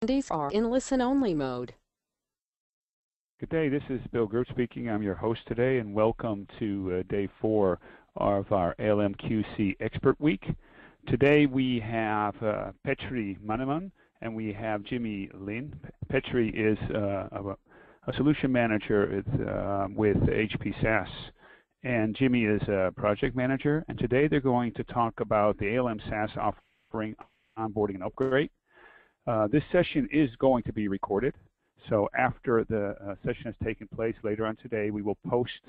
Attendees are in listen-only mode. Good day, this is Bill Gert speaking. I'm your host today, and welcome to day 4 of our ALM QC Expert Week. Today we have Petri Maneman and we have Jimmy Lin. Petri is a solution manager with HP SaaS, and Jimmy is a project manager. And today they're going to talk about the ALM SaaS offering, onboarding, and upgrade. This session is going to be recorded. So after the session has taken place later on today, we will post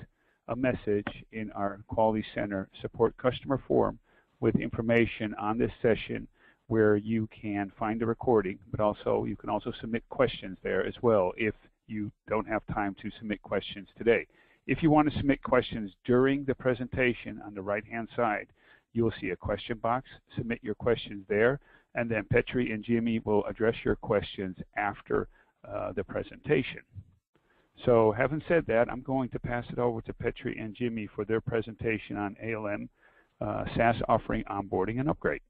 a message in our Quality Center support customer forum with information on this session where you can find the recording, but also you can also submit questions there as well if you don't have time to submit questions today. If you want to submit questions during the presentation, on the right-hand side, you'll see a question box. Submit your questions there, and then Petri and Jimmy will address your questions after the presentation. So having said that, I'm going to pass it over to Petri and Jimmy for their presentation on ALM SaaS offering, onboarding, and upgrade.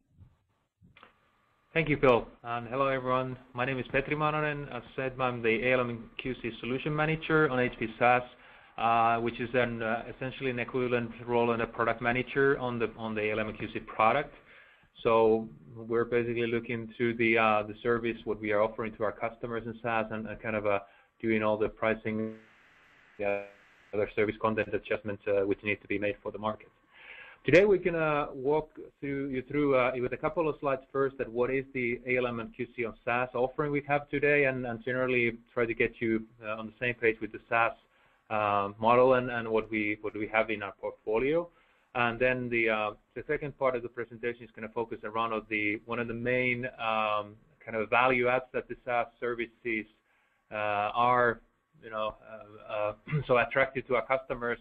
Thank you, Phil. And hello, everyone. My name is Petri Manonen. As said, I'm the ALM QC Solution Manager on HP SaaS, which is essentially an equivalent role in a product manager on the ALM QC product. So we're basically looking to the service, what we are offering to our customers in SaaS, and kind of doing all the pricing, other service content adjustments which need to be made for the market. Today we're going to walk you through with a couple of slides first at what is the ALM and QC on SaaS offering we have today, and generally try to get you on the same page with the SaaS model and what we have in our portfolio. And then the second part of the presentation is going to focus around one of the main kind of value adds that the SaaS services are, so attractive to our customers,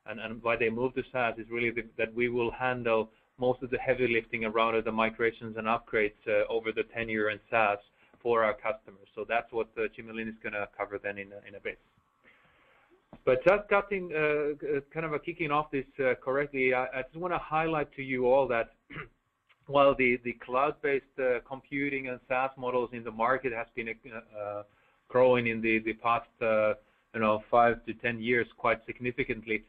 and why they move to SaaS is really that we will handle most of the heavy lifting around the migrations and upgrades over the tenure in SaaS for our customers. So that's what Jimmy Lin is going to cover then in a bit. But just cutting, kind of kicking off this correctly, I just want to highlight to you all that while the cloud-based computing and SaaS models in the market has been growing in the past 5 to 10 years quite significantly,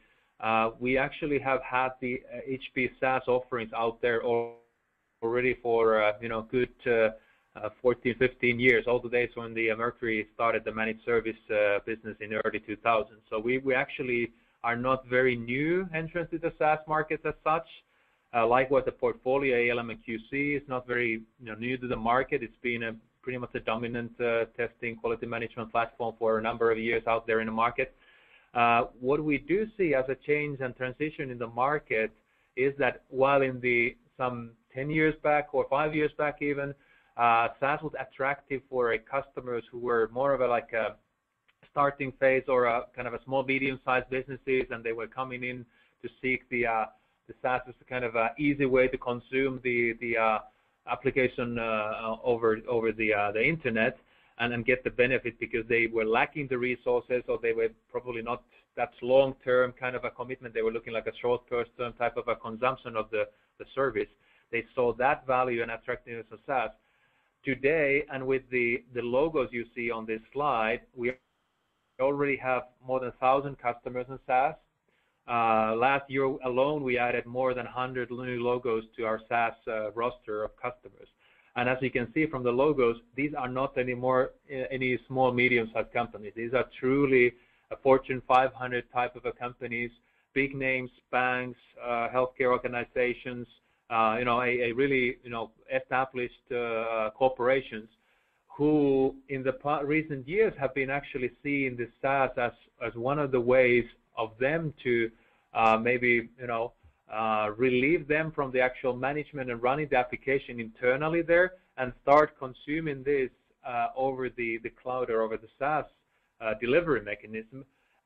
we actually have had the HP SaaS offerings out there already for good 14, 15 years, all the days when the Mercury started the managed service business in the early 2000s. So we actually are not very new entrants to the SaaS market as such. Likewise, the portfolio ALM and QC is not very new to the market. It's been pretty much a dominant testing quality management platform for a number of years out there in the market. What we do see as a change and transition in the market is that while in some 10 years back or 5 years back even, SaaS was attractive for customers who were more of a starting phase or a kind of a small, medium-sized businesses, and they were coming in to seek the SaaS as a kind of a easy way to consume the application over the internet and get the benefit because they were lacking the resources, or they were probably not that long-term kind of a commitment. They were looking like a short-term type of a consumption of the service. They saw that value and attractiveness of SaaS. Today, and with the logos you see on this slide, we already have more than 1,000 customers in SaaS. Last year alone, we added more than 100 new logos to our SaaS roster of customers. And as you can see from the logos, these are not anymore any small, medium-sized companies. These are truly a Fortune 500 type of companies, big names, banks, healthcare organizations, a really, established corporations who in the recent years have been actually seeing the SaaS as one of the ways of them to maybe, relieve them from the actual management and running the application internally there and start consuming this over the cloud or over the SaaS delivery mechanism,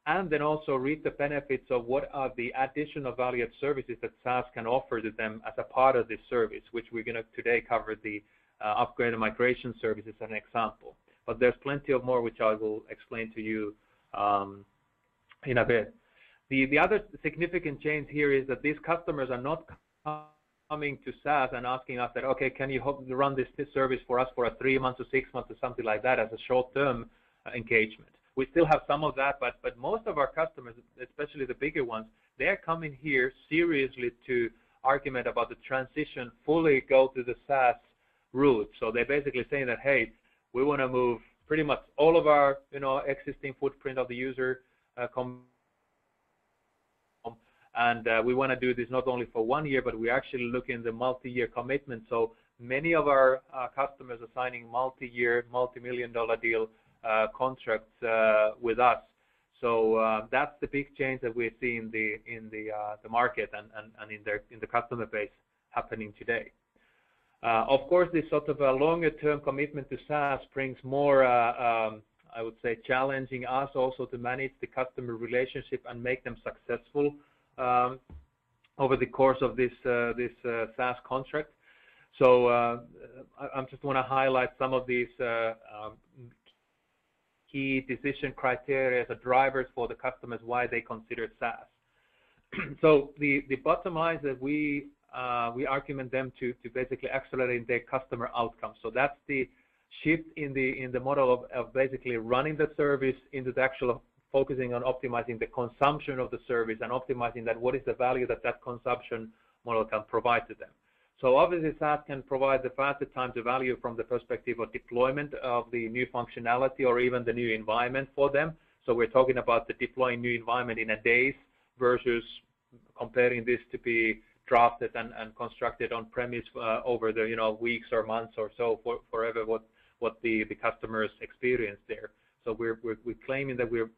and then also reap the benefits of what are the additional valued services that SaaS can offer to them as a part of this service, which we're going to today cover the upgrade and migration services as an example. But there's plenty of more which I will explain to you in a bit. The other significant change here is that these customers are not coming to SaaS and asking us that, okay, can you run this service for us for a 3 months or 6 months or something like that as a short-term engagement. We still have some of that, but most of our customers, especially the bigger ones, they're coming here seriously to argument about the transition, fully go to the SaaS route. So they're basically saying that, hey, we want to move pretty much all of our existing footprint of the user and we want to do this not only for 1 year, but we're actually looking at the multi-year commitment. So many of our customers are signing multi-year, multi-million-dollar deal contracts with us. So that's the big change that we're seeing in the market and in the customer base happening today. Of course, this sort of a longer-term commitment to SaaS brings more, I would say, challenging us also to manage the customer relationship and make them successful over the course of this SaaS contract. So I just want to highlight some of these key decision criteria, the drivers for the customers, why they consider SaaS. So the bottom line is that we argument them to basically accelerate their customer outcomes. So that's the shift in the model of basically running the service into the actual focusing on optimizing the consumption of the service and optimizing that what is the value that consumption model can provide to them. So obviously SaaS can provide the faster time to value from the perspective of deployment of the new functionality or even the new environment for them. So we're talking about the deploying new environment in a days versus comparing this to be drafted and constructed on premise over the weeks or months or so forever what the customers experience there. So we're claiming that we're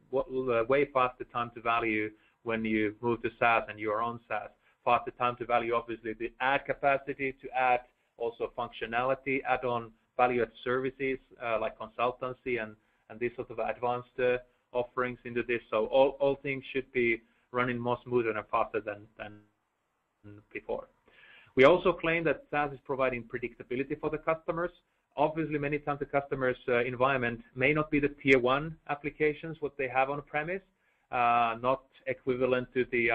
way past the time to value when you move to SaaS and you're on SaaS. Past the time to value, obviously, the add capacity to add also functionality, add on value-add services like consultancy and these sort of advanced offerings into this. So all things should be running more smoother and faster than before. We also claim that SaaS is providing predictability for the customers. Obviously, many times the customer's environment may not be the tier 1 applications, what they have on premise, not equivalent to the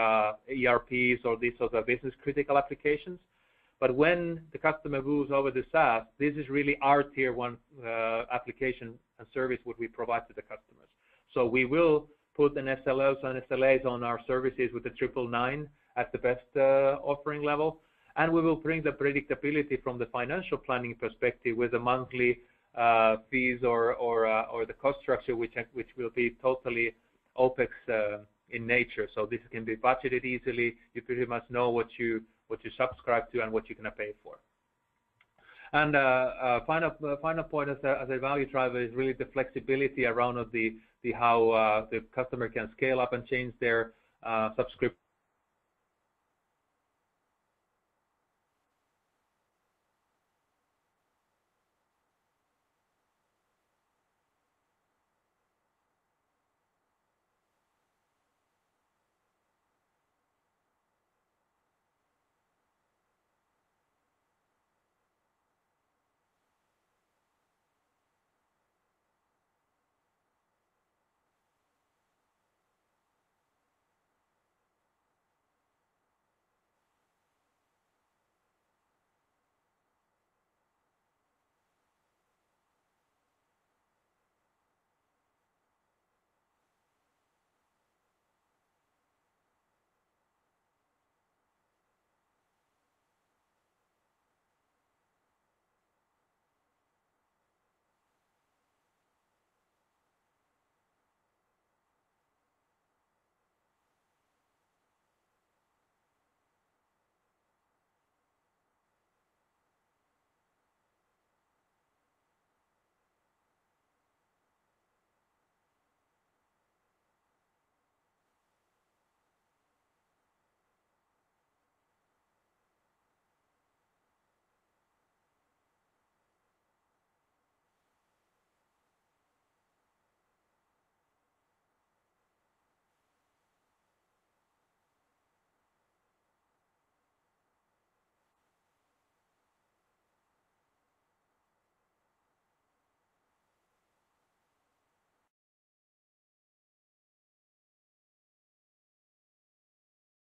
ERPs or these sort of business critical applications. But when the customer moves over to SaaS, this is really our tier 1 application and service what we provide to the customers. So we will put an SLOs and SLAs on our services with the 999 at the best offering level. And we will bring the predictability from the financial planning perspective with the monthly fees or the cost structure, which will be totally OPEX in nature. So this can be budgeted easily. You pretty much know what you subscribe to and what you're going to pay for. And final point as a value driver is really the flexibility around of the how the customer can scale up and change their subscription.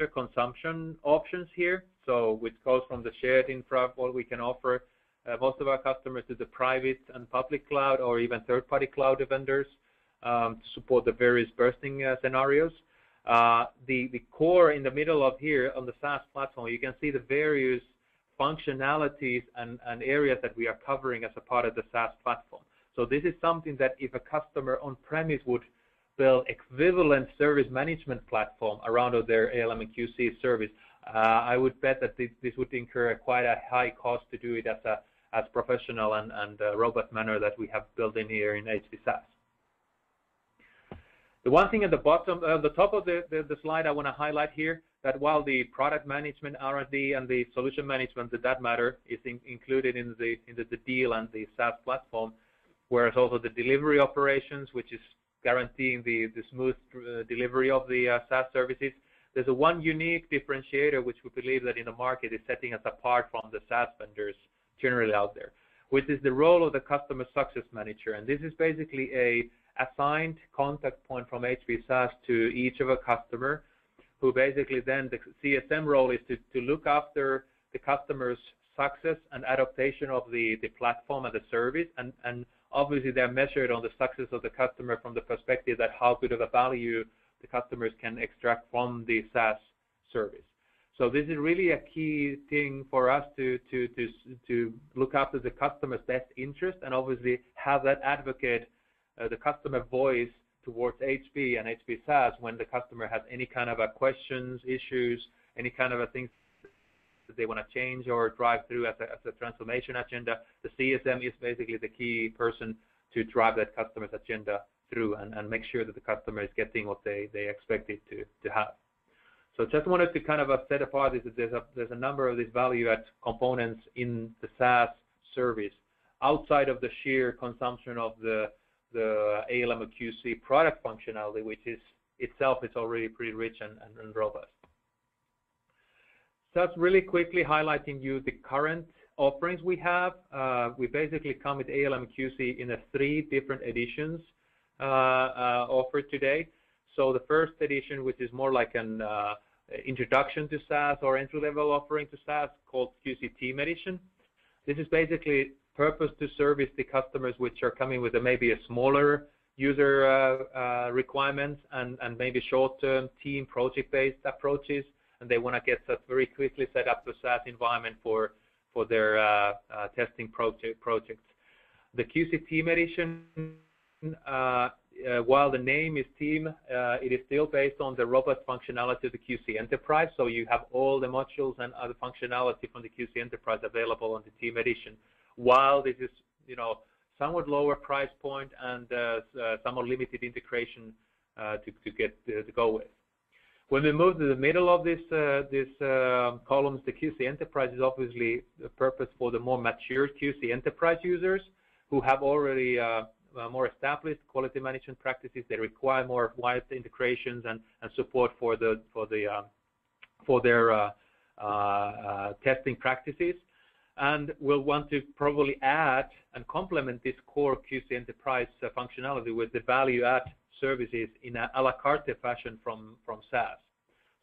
consumption options here, so which goes from the shared infra, what we can offer most of our customers to the private and public cloud or even third-party cloud vendors to support the various bursting scenarios. The core in the middle of here on the SaaS platform, you can see the various functionalities and areas that we are covering as a part of the SaaS platform. So this is something that if a customer on-premise would build equivalent service management platform around their ALM and QC service, I would bet that this would incur quite a high cost to do it as professional and robust manner that we have built in here in HP SaaS. The one thing at the bottom, the top of the slide I want to highlight here, that while the product management, R&D, and the solution management, that matter, is included in the deal and the SaaS platform, whereas also the delivery operations, which is guaranteeing the smooth delivery of the SaaS services, there's a one unique differentiator which we believe that in the market is setting us apart from the SaaS vendors generally out there, which is the role of the customer success manager. And this is basically a assigned contact point from HP SaaS to each of a customer, who basically then the CSM role is to look after the customer's success and adaptation of the platform and the service, and obviously they're measured on the success of the customer from the perspective that how good of a value the customers can extract from the SaaS service. So this is really a key thing for us to look after the customer's best interest, and obviously have that advocate, the customer voice towards HP and HP SaaS when the customer has any kind of questions, issues, any kind of things that they want to change or drive through as a transformation agenda. The CSM is basically the key person to drive that customer's agenda through and make sure that the customer is getting what they expect it to have. So just wanted to kind of set apart is that there's a number of these value-add components in the SaaS service outside of the sheer consumption of the ALM QC product functionality, which is itself is already pretty rich and robust. Just really quickly highlighting you the current offerings we have. We basically come with ALM QC in 3 different editions offered today. So the first edition, which is more like an introduction to SaaS or entry-level offering to SaaS, called QC Team Edition. This is basically purposed to service the customers which are coming with maybe a smaller user requirements and maybe short-term team project-based approaches, and they want to get very quickly set up the SaaS environment for their testing projects. The QC Team Edition, while the name is Team, it is still based on the robust functionality of the QC Enterprise. So you have all the modules and other functionality from the QC Enterprise available on the Team Edition. While this is, somewhat lower price point and somewhat limited integration to go with. When we move to the middle of this columns, the QC Enterprise is obviously the purpose for the more mature QC Enterprise users who have already more established quality management practices. They require more wide integrations and support for their testing practices, and will want to probably add and complement this core QC Enterprise functionality with the value-add services in a la carte fashion from SaaS.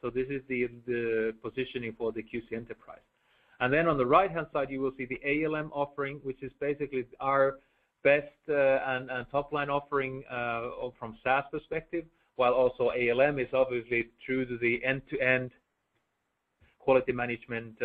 So this is the positioning for the QC Enterprise. And then on the right-hand side, you will see the ALM offering, which is basically our best and top-line offering from SaaS perspective, while also ALM is obviously true to the end-to-end quality management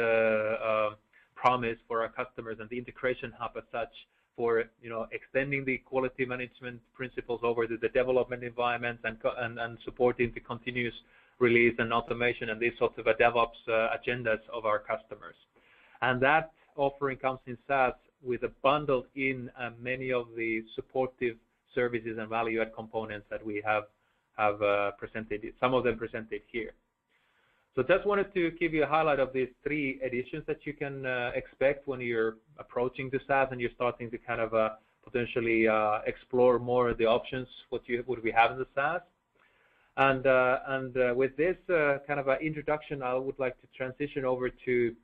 promise for our customers, and the integration hub as such for extending the quality management principles over to the development environments and supporting the continuous release and automation and these sorts of DevOps agendas of our customers. And that offering comes in SaaS with a bundled in many of the supportive services and value-add components that we have presented, some of them presented here. So just wanted to give you a highlight of these 3 editions that you can expect when you're approaching the SaaS and you're starting to kind of potentially explore more of the options what we have in the SaaS. And with this kind of introduction, I would like to transition over to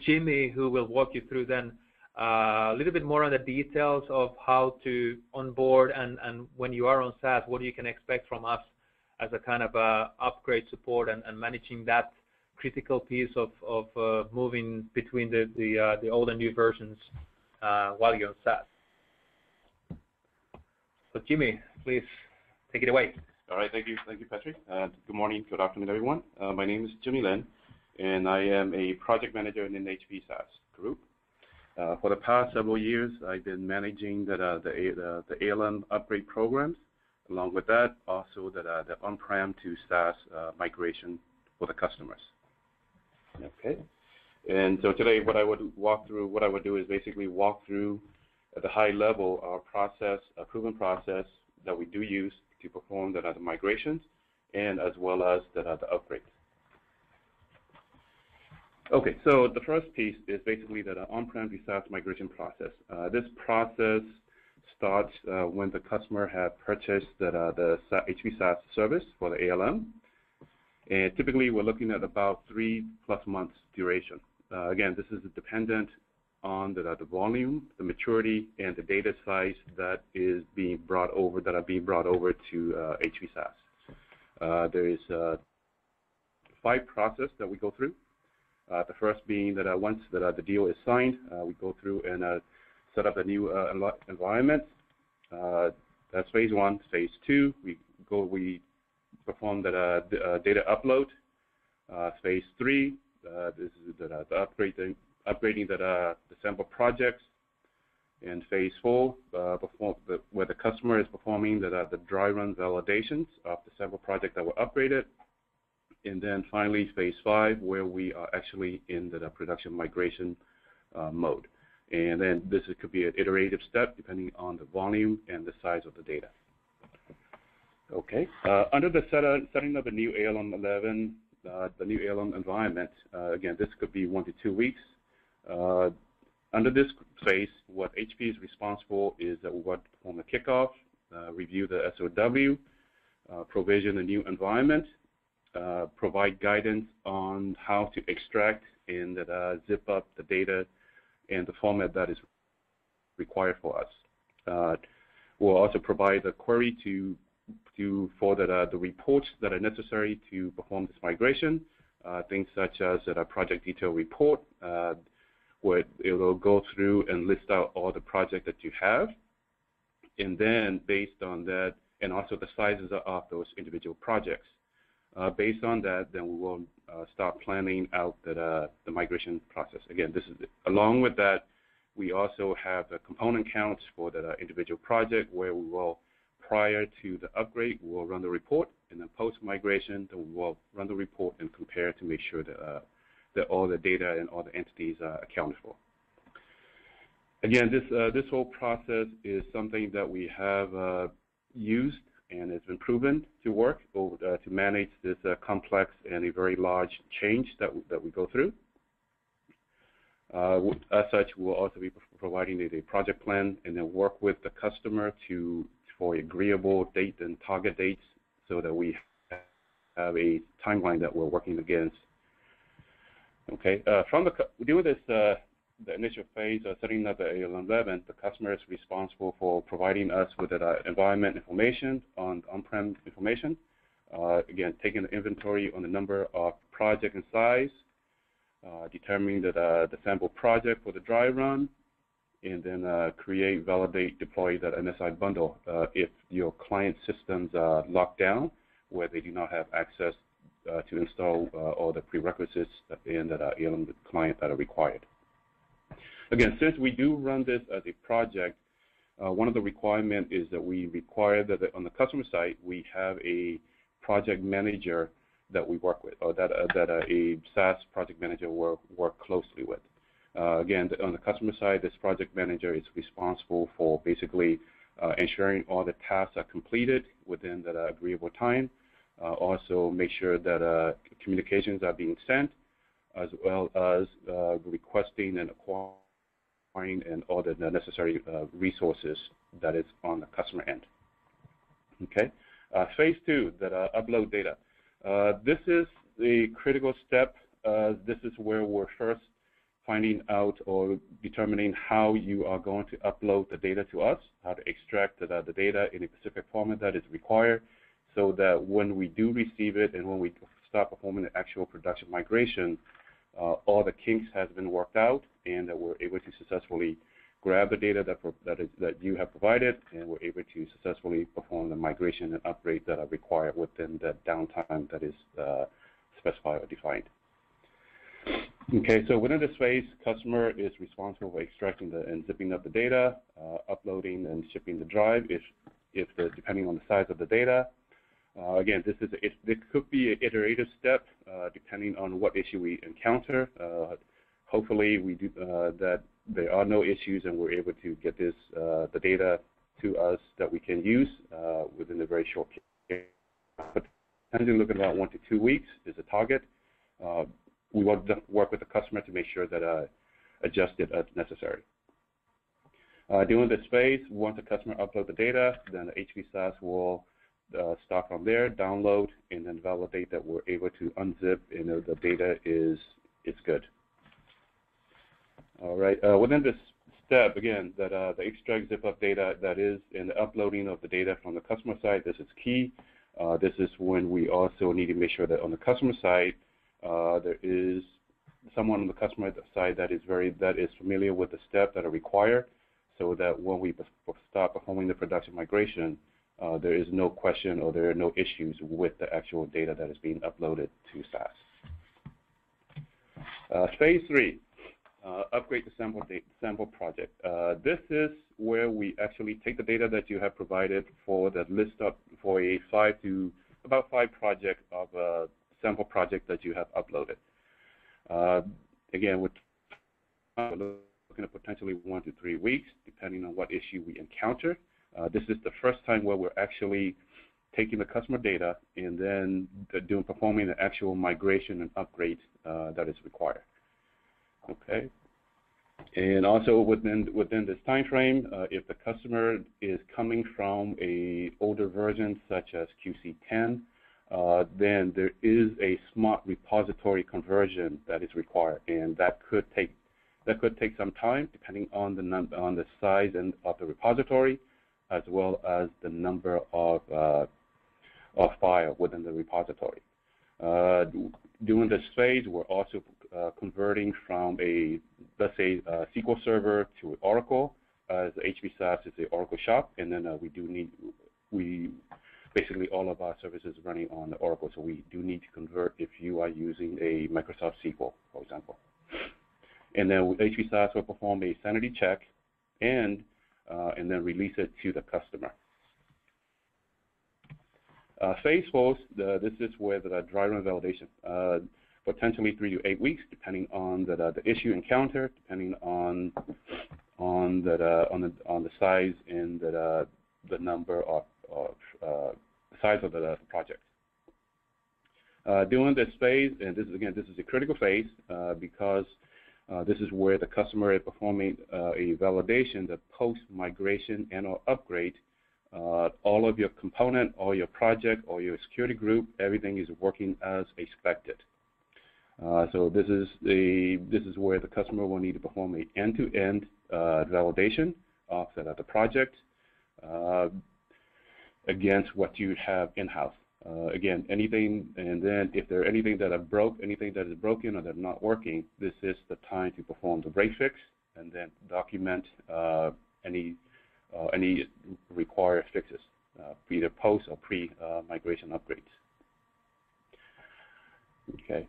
Jimmy, who will walk you through then a little bit more on the details of how to onboard and when you are on SaaS, what you can expect from us as a kind of upgrade support and managing that critical piece of moving between the old and new versions while you're on SaaS. So Jimmy, please take it away. All right, thank you, Patrick. Good morning, good afternoon, everyone. My name is Jimmy Lin, and I am a project manager in the HP SaaS group. For the past several years, I've been managing the ALM upgrade programs. Along with that, also the on-prem to SaaS migration for the customers. Okay, and so today, what I would do is basically walk through at the high level our process, a proven process that we do use to perform the migrations, and as well as the upgrades. Okay, so the first piece is basically the on-prem to SaaS migration process. This process starts when the customer has purchased the HP SaaS service for the ALM. And typically, we're looking at about 3+ months duration. Again, this is dependent on the volume, the maturity, and the data size that is being brought over, to HP SaaS. There is 5 processes that we go through. The first being that once the deal is signed, we go through and set up a new environment. That's phase 1. Phase 2, we perform the data upload. Phase 3, this is the upgrading the sample projects. And phase 4, where the customer is performing the dry run validations of the sample project that were upgraded. And then finally, phase 5, where we are actually in the production migration mode. And then this could be an iterative step depending on the volume and the size of the data. Okay, under the setting of the new ALM 11, the new ALM environment, again, this could be 1 to 2 weeks. Under this phase, what HP is responsible is that we want to perform a kickoff, review the SOW, provision a new environment, provide guidance on how to extract and zip up the data and the format that is required for us. We'll also provide a query for the reports that are necessary to perform this migration, things such as a project detail report, where it will go through and list out all the projects that you have. And then based on that, and also the sizes of those individual projects. Based on that, then we will start planning out the migration process. Again, along with that, we also have the component counts for the individual project where we will, prior to the upgrade, we will run the report, and then post-migration, then we will run the report and compare to make sure that all the data and all the entities are accounted for. Again, this whole process is something that we have used and it's been proven to work to manage this complex and a very large change that we go through. As such, we'll also be providing a project plan and then work with the customer for agreeable date and target dates so that we have a timeline that we're working against. Okay, during this the initial phase of setting up the ALM 11, the customer is responsible for providing us with the environment information on-prem information. Again, taking the inventory on the number of project and size, determining the sample project for the dry run, and then create, validate, deploy that MSI bundle if your client systems are locked down where they do not have access to install all the prerequisites in that ALM client that are required. Again, since we do run this as a project, one of the requirements is that we require that on the customer side, we have a project manager that we work with, or that a SaaS project manager will work closely with. Again, on the customer side, this project manager is responsible for basically ensuring all the tasks are completed within that agreeable time. Also make sure that communications are being sent, as well as requesting and acquiring and all the necessary resources that is on the customer end. Okay, phase 2, that upload data. This is the critical step. This is where we're first finding out or determining how you are going to upload the data to us, how to extract the data in a specific format that is required, so that when we do receive it and when we start performing the actual production migration, all the kinks has been worked out, and that we're able to successfully grab the data that you have provided, and we're able to successfully perform the migration and upgrade that are required within the downtime that is specified or defined. Okay, so within this phase, customer is responsible for extracting and zipping up the data, uploading and shipping the drive depending on the size of the data. Again, this could be an iterative step depending on what issue we encounter. Hopefully, we do that there are no issues and we're able to get the data to us that we can use within a very short period. But tending to look at about 1 to 2 weeks is a target. We want to work with the customer to make sure that adjust it as necessary. During this phase, once the customer uploads the data, then the HP SaaS will start from there, download, and then validate that we're able to unzip and the data is good. All right. Within this step, again, that the extract zip up data that is in the uploading of the data from the customer side, this is key. This is when we also need to make sure that on the customer side, there is someone on the customer side that is familiar with the steps that are required, so that when we start performing the production migration, there is no question or there are no issues with the actual data that is being uploaded to SaaS. Phase 3, upgrade the sample project. This is where we actually take the data that you have provided for the list up for about 5 projects of sample project that you have uploaded. Again, we're looking at potentially 1 to 3 weeks, depending on what issue we encounter. This is the first time where we're actually taking the customer data and then performing the actual migration and upgrade that is required. Okay. And also within this time frame, if the customer is coming from a older version such as QC10, then there is a smart repository conversion that is required, and that could take some time depending on the size of the repository, as well as the number of file within the repository. During this phase, we're also converting from let's say, SQL Server to Oracle, as HP SaaS is the Oracle shop, and then basically all of our services running on the Oracle, so we do need to convert if you are using a Microsoft SQL, for example. And then HP SaaS will perform a sanity check and then release it to the customer. Phase 4, this is where the dry run validation, potentially 3 to 8 weeks, depending on the issue encountered, depending on the size and the number of size of the project. During this phase, and this is a critical phase because this is where the customer is performing a validation that post-migration and/or upgrade, all of your component, all your project, or your security group, everything is working as expected. So this is where the customer will need to perform an end-to-end validation of the project against what you have in-house. Again, anything, and then if there are anything that is broken or that are not working, this is the time to perform the break fix and then document any required fixes, either post or pre-migration upgrades. Okay,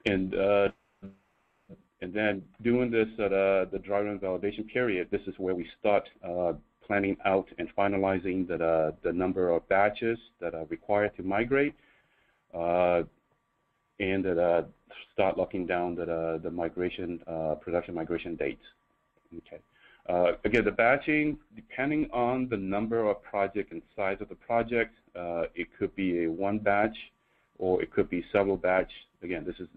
and then during this the dry run validation period, this is where we start planning out and finalizing the number of batches that are required to migrate, and start locking down the migration production migration dates. Okay. Again, the batching, depending on the number of project and size of the project, it could be a 1 batch or it could be several batch. Again, this is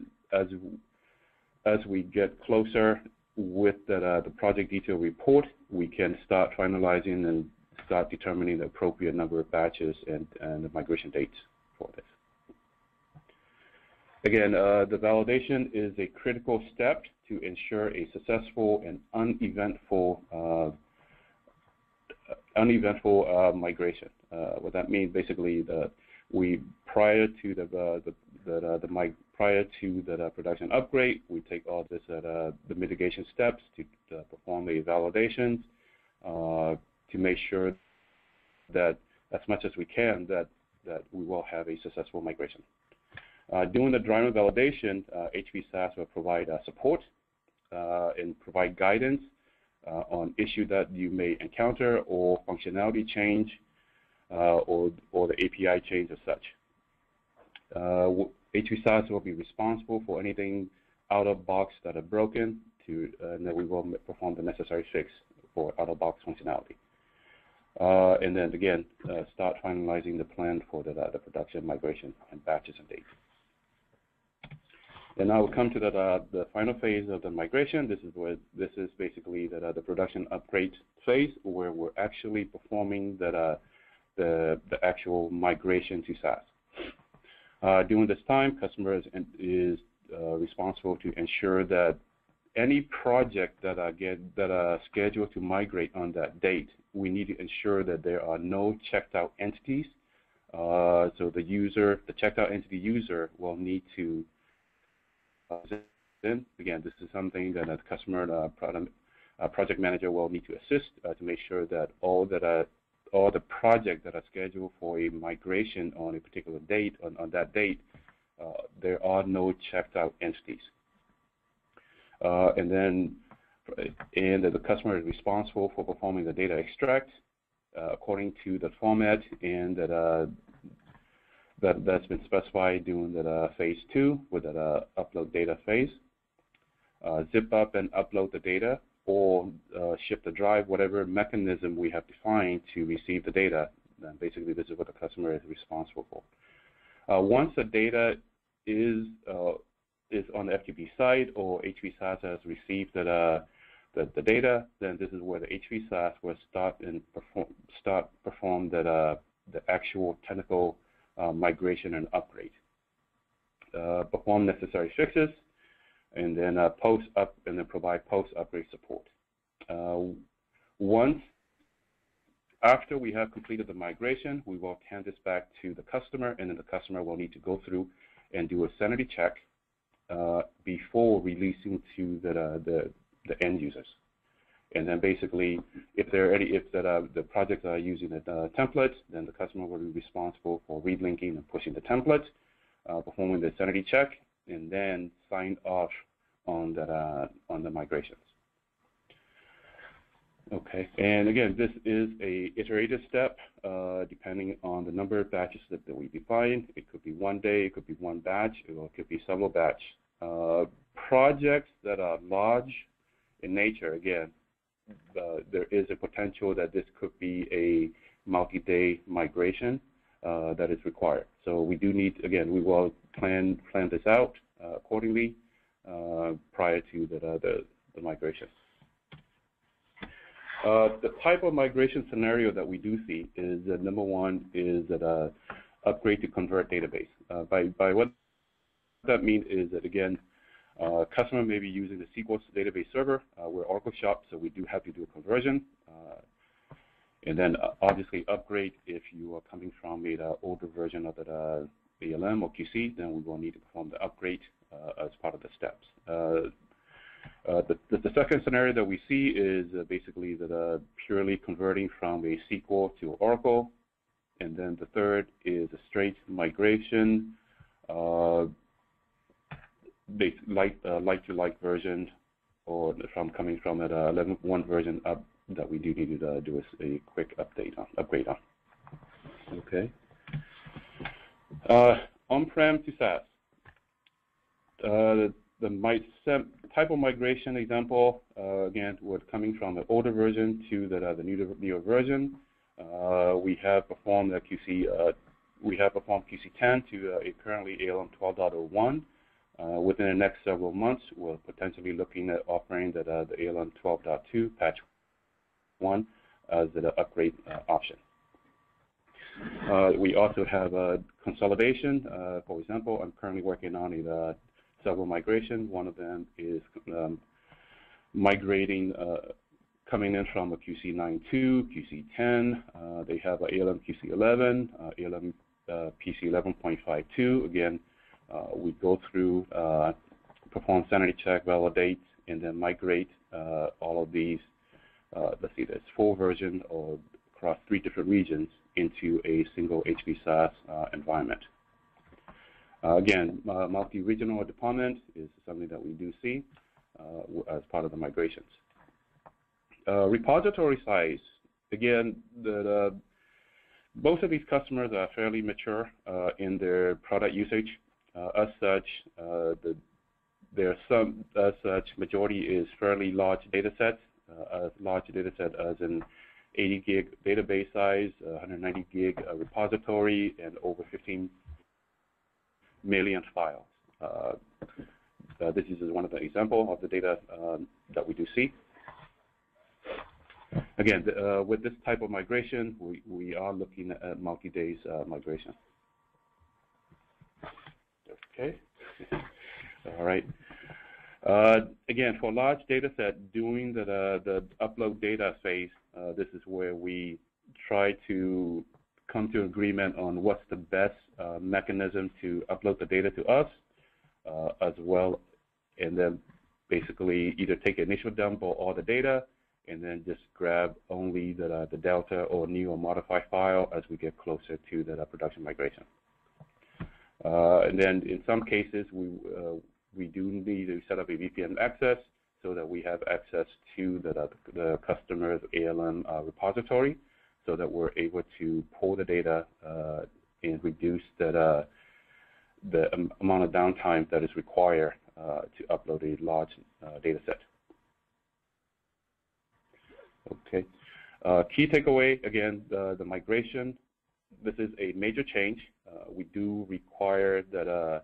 as we get closer with the project detail report, we can start finalizing and start determining the appropriate number of batches and the migration dates for this. Again, the validation is a critical step to ensure a successful and uneventful migration. What that means, basically, prior to the production upgrade, we take all this the mitigation steps to perform the validations to make sure that as much as we can that we will have a successful migration. During the driver validation, HP SaaS will provide support and provide guidance on issues that you may encounter or functionality change or the API change as such. HP SaaS will be responsible for anything out of box that are broken and then we will perform the necessary fix for out of box functionality. And then again, start finalizing the plan for the production migration and batches and dates. And now we'll come to the final phase of the migration. This is basically the production upgrade phase, where we're actually performing the actual migration to SaaS. During this time, customer is responsible to ensure that any project that are scheduled to migrate on that date, we need to ensure that there are no checked out entities. So the checked out entity user will need to again, this is something that a customer project manager will need to assist to make sure that all the projects that are scheduled for a migration on a particular date, on that date, there are no checked out entities. And the customer is responsible for performing the data extract according to the format and that's been specified during the phase 2 with the upload data phase. Zip up and upload the data or ship the drive, whatever mechanism we have defined to receive the data. Then basically this is what the customer is responsible for. Once the data is on the FTP side or HP SaaS has received the data, then this is where the HP SaaS will start perform the actual technical migration and upgrade. Perform necessary fixes, and then provide post-upgrade support. After we have completed the migration, we will hand this back to the customer, and then the customer will need to go through and do a sanity check before releasing to the end users. And then basically, if the projects are using the template, then the customer will be responsible for relinking and pushing the template, performing the sanity check, and then sign off on the migrations. Okay, and again, this is a iterative step depending on the number of batches that we define. It could be one day, it could be one batch, or it could be several batch. Projects that are large in nature, again, there is a potential that this could be a multi-day migration that is required. So we do need, again, we will plan this out accordingly prior to the migration. The type of migration scenario that we do see is that number one is that upgrade to convert database. By what that means is that, again, customer may be using the SQL database server. We're Oracle shop, so we do have to do a conversion. And then obviously upgrade if you are coming from an older version of the ALM or QC, then we will need to perform the upgrade as part of the steps. The second scenario that we see is basically that purely converting from a SQL to Oracle. And then the third is a straight migration, like-to-like version, or coming from that 11.1 version up that we do need to do a quick upgrade on. Okay. On-prem to SaaS. The type of migration example, again, we're coming from the older version to the newer version. We have performed QC. We have performed QC 10 to currently ALM 12.01. Within the next several months, we're potentially looking at offering the ALM 12.2 patch 1 as the upgrade option. We also have a consolidation. For example, I'm currently working on several migration. One of them is migrating, coming in from a QC 9.2, QC 10. They have a ALM QC 11, ALM PC 11.52. Again, we go through, perform sanity check, validate, and then migrate all of these, let's see, there's 4 versions or across 3 different regions into a single HP SaaS environment. Again, multi-regional deployment is something that we do see as part of the migrations. Repository size, again, most of these customers are fairly mature in their product usage. As such, majority is fairly large data sets, large data set as in 80 gig database size, 190 gig repository, and over 15 million files. This is one of the examples of the data that we do see. Again, with this type of migration, we are looking at multi-days migration. Okay. All right. Again, for large data set, doing the upload data phase, this is where we try to come to agreement on what's the best mechanism to upload the data to us, as well, and then basically either take initial dump of all the data and then just grab only the delta or new or modified file as we get closer to the production migration. And then in some cases, we do need to set up a VPN access so that we have access to the customer's ALM repository, so that we're able to pull the data and reduce the amount of downtime that is required to upload a large data set. Okay. Key takeaway, again, the migration. This is a major change. We do require that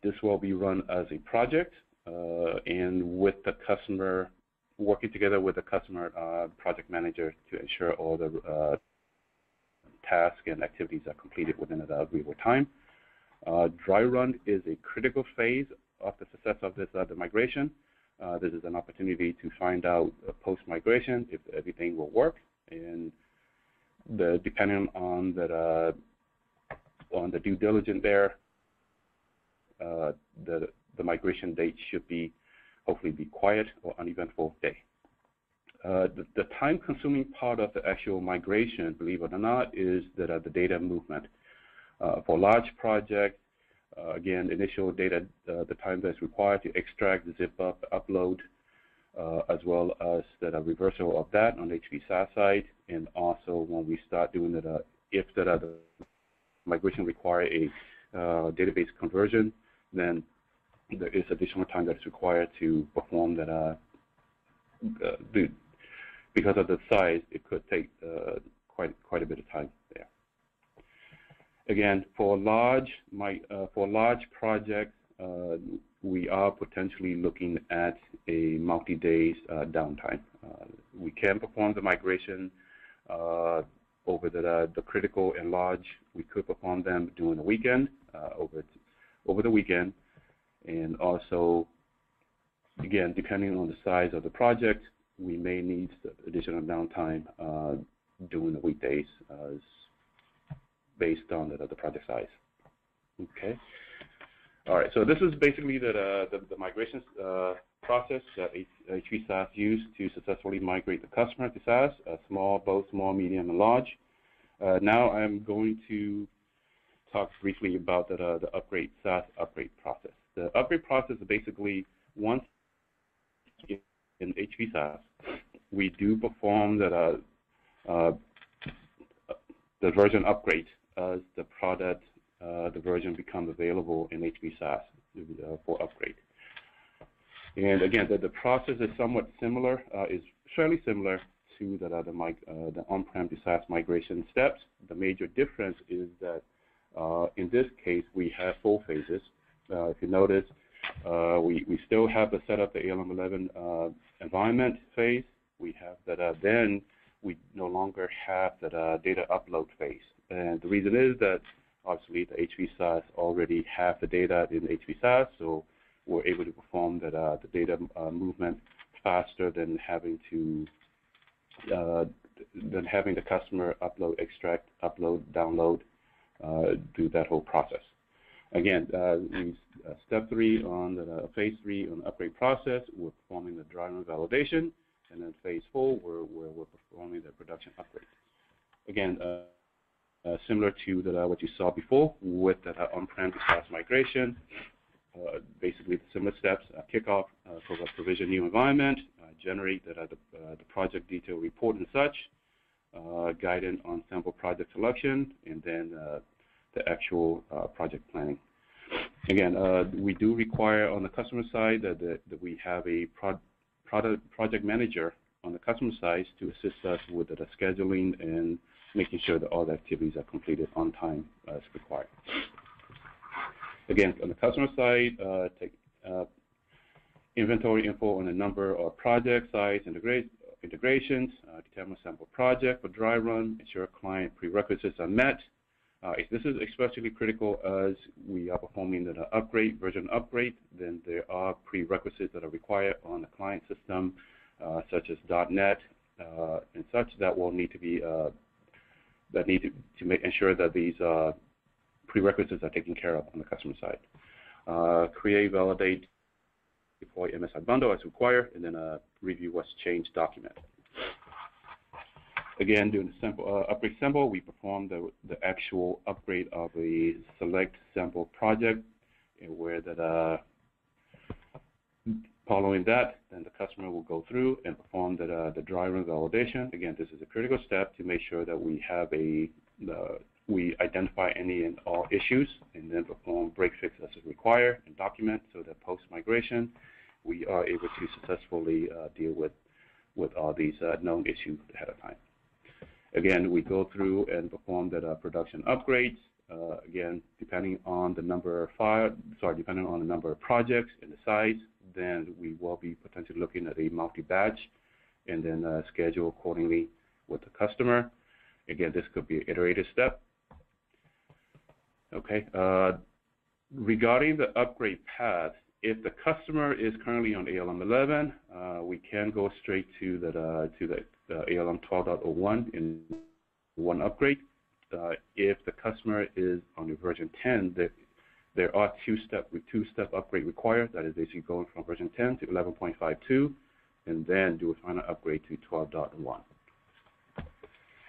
this will be run as a project and with the customer, working together with the customer project manager to ensure all the tasks and activities are completed within the agreeable time. Dry run is a critical phase of the success of this the migration. This is an opportunity to find out post-migration if everything will work, and depending on the due diligence there, the migration date should be hopefully be quiet or uneventful day. The time-consuming part of the actual migration, believe it or not, is the data movement. For large projects, again, initial data, the time that's required to extract, zip up, upload, as well as the reversal of that on HP SaaS side, and also when we start doing if the migration require a database conversion, then there is additional time that's required to perform that. Because of the size, it could take quite a bit of time there. Again, for large projects, we are potentially looking at a multi-days downtime. We can perform the migration over the critical and large. We could perform them during the weekend, over the weekend, and also, again, depending on the size of the project, we may need additional downtime during the weekdays based on the project size. Okay. All right. So this is basically the migration process that HP SaaS used to successfully migrate the customer to SaaS, both small, medium, and large. Now I'm going to talk briefly about the SaaS upgrade process. The upgrade process is basically once in HP SaaS, we do perform the version upgrade as the product, the version becomes available in HP SaaS for upgrade. And again, the process is somewhat similar, is fairly similar to the on-prem to SaaS migration steps. The major difference is that in this case, we have 4 phases. If you notice, we still have to set up the ALM 11 environment phase. We have that then we no longer have the data upload phase. And the reason is that obviously the HP SaaS already have the data in HP SaaS, so we're able to perform the data movement faster than having the customer upload, extract, upload, download do that whole process. Again, step 3 on the phase 3 on the upgrade process, we're performing the dry run validation, and then phase 4, we're performing the production upgrade. Again, similar to what you saw before with the on-prem to SaaS migration, basically the similar steps: kickoff, provision new environment, generate the project detail report and such, guidance on sample project selection, and then the actual project planning. Again, we do require on the customer side that we have a project manager on the customer side to assist us with the scheduling and making sure that all the activities are completed on time as required. Again, on the customer side, take inventory info on the number of project size, integrations, determine sample project for dry run, ensure client prerequisites are met. This is especially critical as we are performing the version upgrade. Then there are prerequisites that are required on the client system, such as .NET and such, that will need to be ensure that these prerequisites are taken care of on the customer side. Create, validate, deploy MSI bundle as required, and then review what's changed document. Again, during the sample, upgrade sample, we perform the actual upgrade of a select sample project, and where that following that, then the customer will go through and perform the dry run validation. Again, this is a critical step to make sure that we have we identify any and all issues, and then perform break fix as required and document, so that post-migration we are able to successfully deal with all these known issues ahead of time. Again, we go through and perform the production upgrades. Again, depending on the number of projects and the size, then we will be potentially looking at a multi-batch, and then schedule accordingly with the customer. Again, this could be an iterative step. Okay. Regarding the upgrade path, if the customer is currently on ALM 11, we can go straight to the ALM 12.01 in one upgrade. If the customer is on the version 10, there are two-step upgrade required. That is basically going from version 10 to 11.52, and then do a final upgrade to 12.1.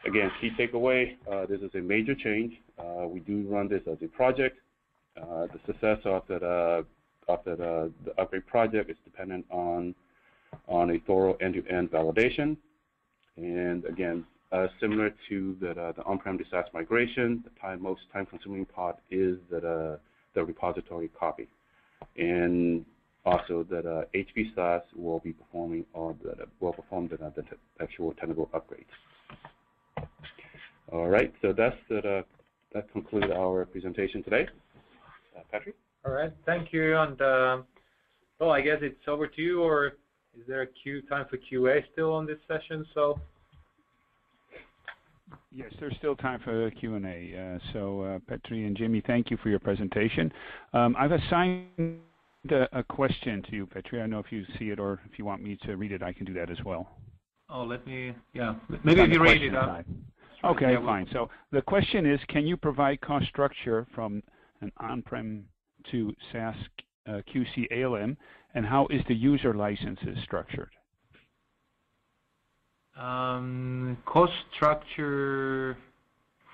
Again, key takeaway: this is a major change. We do run this as a project. The success of the upgrade project is dependent on a thorough end-to-end validation. And again, similar to the on-prem to SaaS migration, the most time-consuming part is the repository copy, and also that HP SaaS will be performing perform the actual technical upgrades. All right, so that concludes our presentation today. Patrick? All right, thank you. And well, I guess it's over to you, or is there a time for QA still on this session? So. Yes, there's still time for Q&A. So Petri and Jimmy, thank you for your presentation. I've assigned a question to you, Petri. I don't know if you see it, or if you want me to read it, I can do that as well. Oh, maybe if you read it out. Okay, fine. So the question is, can you provide cost structure from an on-prem to SaaS QC ALM, and how is the user licenses structured? Cost structure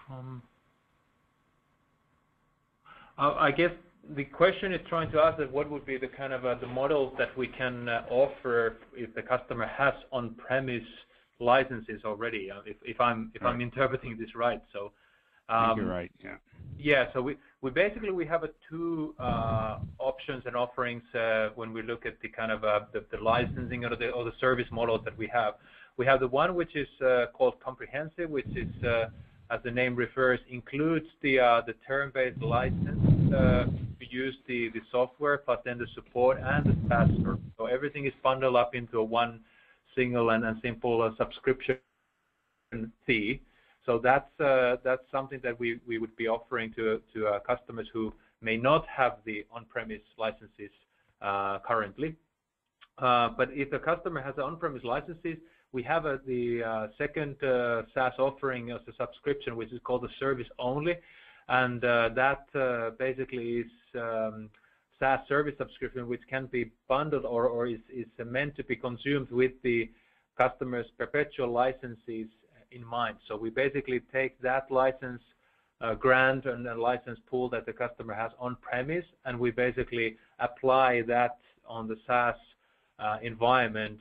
from, I guess the question is trying to ask that what would be the kind of the models that we can offer if the customer has on-premise licenses already. If I'm interpreting this right, so. I think you're right. Yeah. Yeah. So we basically have two options and offerings when we look at the kind of the licensing or the service models that we have. We have the one which is called comprehensive, which is, as the name refers, includes the term-based license to use the software, plus then the support and the SaaS service. So everything is bundled up into a one single and simple subscription fee. So that's something that we would be offering to customers who may not have the on-premise licenses currently. But if the customer has on-premise licenses, we have the second SaaS offering as a subscription, which is called the service only. and that basically is SaaS service subscription, which can be bundled or is meant to be consumed with the customer's perpetual licenses in mind. So we basically take that license grant and a license pool that the customer has on premise, and we basically apply that on the SaaS environment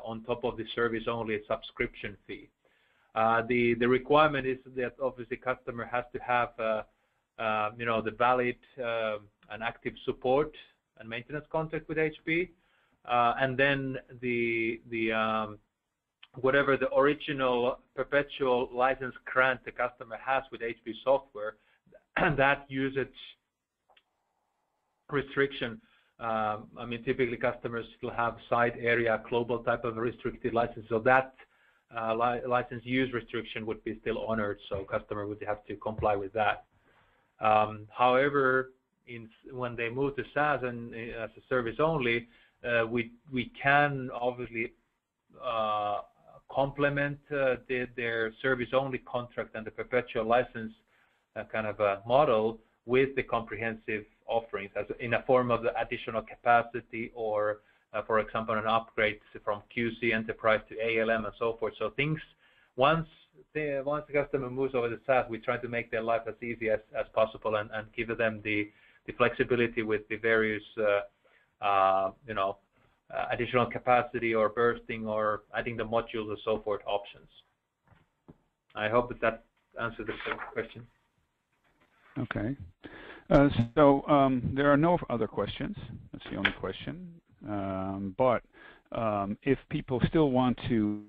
on top of the service-only subscription fee. The requirement is that obviously customer has to have the valid and active support and maintenance contract with HP, and then the whatever the original perpetual license grant the customer has with HP software, that usage restriction. I mean, typically customers still have site area global type of restricted license, so that license use restriction would be still honored, so customer would have to comply with that. However, when they move to SaaS and as a service only, we can obviously complement their service only contract and the perpetual license kind of a model with the comprehensive offerings as in a form of the additional capacity or for example an upgrade from QC Enterprise to ALM and so forth. So things once the customer moves over to SaaS, we try to make their life as easy as possible and give them the flexibility with the various additional capacity or bursting or adding the modules and so forth options. I hope that answered the question. Okay. So there are no other questions. That's the only question. But if people still want to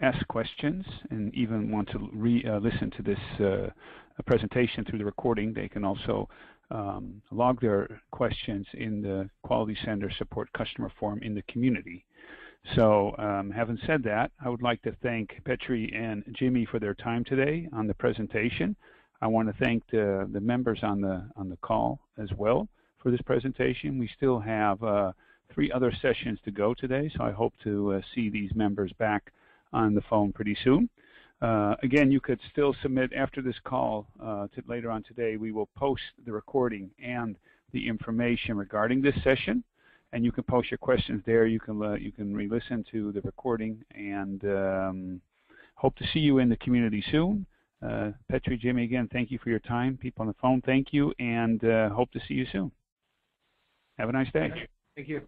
ask questions and even want to listen to this presentation through the recording, they can also log their questions in the Quality Center Support Customer Forum in the community. So having said that, I would like to thank Petri and Jimmy for their time today on the presentation. I want to thank the members on the call as well for this presentation. We still have 3 other sessions to go today, so I hope to see these members back on the phone pretty soon. Again, you could still submit after this call later on today. We will post the recording and the information regarding this session, and you can post your questions there. You can re-listen to the recording, and hope to see you in the community soon. Petri, Jimmy, again, thank you for your time. People on the phone, thank you, and hope to see you soon. Have a nice day. Thank you.